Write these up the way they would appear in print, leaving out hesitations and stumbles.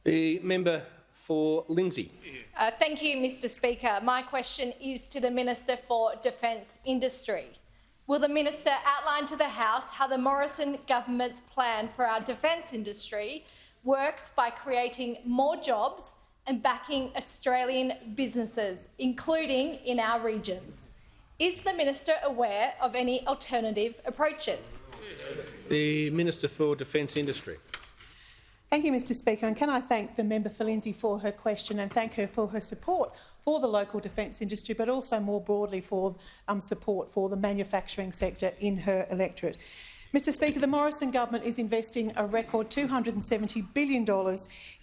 The member for Lindsay. Thank you, Mr Speaker. My question is to the Minister for Defence Industry. Will the Minister outline to the House how the Morrison government's plan for our defence industry works by creating more jobs and backing Australian businesses, including in our regions? Is the Minister aware of any alternative approaches? The Minister for Defence Industry. Thank you, Mr Speaker, and can I thank the member for Lindsay for her question and thank her for her support for the local defence industry, but also more broadly for support for the manufacturing sector in her electorate. Mr Speaker, the Morrison government is investing a record $270 billion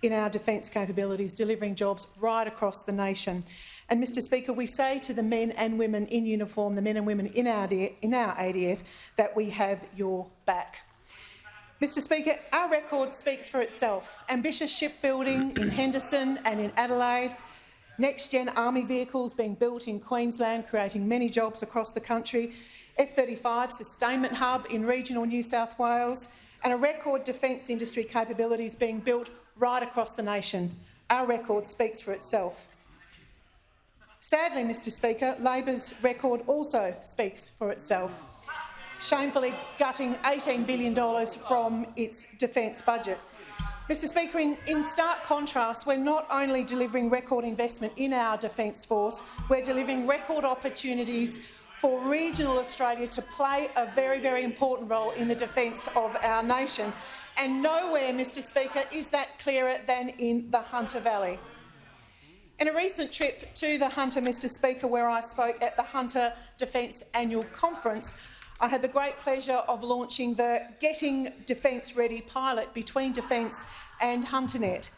in our defence capabilities, delivering jobs right across the nation. And Mr Speaker, we say to the men and women in uniform, the men and women in our ADF, that we have your back. Mr Speaker, our record speaks for itself. Ambitious shipbuilding in Henderson and in Adelaide, next-gen army vehicles being built in Queensland, creating many jobs across the country, F-35 sustainment hub in regional New South Wales, and a record defence industry capabilities being built right across the nation. Our record speaks for itself. Sadly, Mr Speaker, Labor's record also speaks for itself, shamefully gutting $18 billion from its defence budget. Mr Speaker, in stark contrast, we're not only delivering record investment in our defence force, we're delivering record opportunities for regional Australia to play a very, very important role in the defence of our nation. And nowhere, Mr Speaker, is that clearer than in the Hunter Valley. In a recent trip to the Hunter, Mr Speaker, where I spoke at the Hunter Defence Annual Conference, I had the great pleasure of launching the Getting Defence Ready pilot between Defence and HunterNet.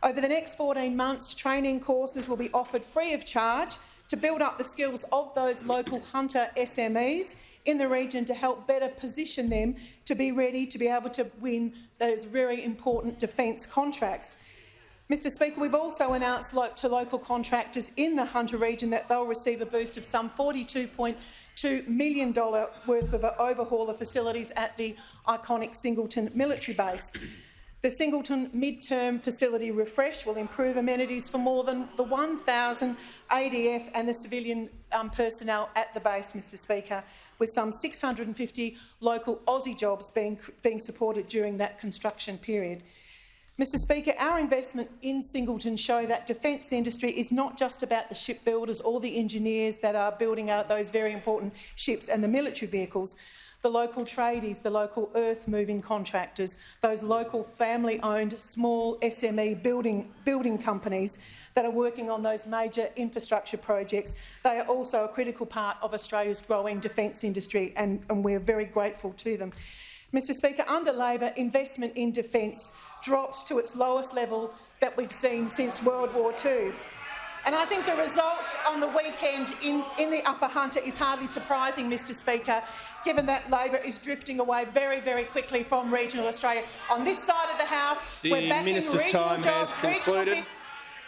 Over the next 14 months, training courses will be offered free of charge to build up the skills of those local Hunter SMEs in the region to help better position them to be ready to be able to win those very important defence contracts. Mr Speaker, we've also announced to local contractors in the Hunter region that they'll receive a boost of some $42.2 million worth of overhaul of facilities at the iconic Singleton military base. The Singleton mid-term facility refresh will improve amenities for more than the 1,000 ADF and the civilian personnel at the base, Mr Speaker, with some 650 local Aussie jobs being supported during that construction period. Mr Speaker, our investment in Singleton show that defence industry is not just about the shipbuilders or the engineers that are building out those very important ships and the military vehicles. The local tradies, the local earth-moving contractors, those local family-owned small SME building companies that are working on those major infrastructure projects, they are also a critical part of Australia's growing defence industry, and we're very grateful to them. Mr Speaker, under Labor, investment in defence dropped to its lowest level that we've seen since World War II. And I think the result on the weekend in the Upper Hunter is hardly surprising, Mr Speaker, given that Labor is drifting away very, very quickly from regional Australia. On this side of the House, we're backing regional jobs, regional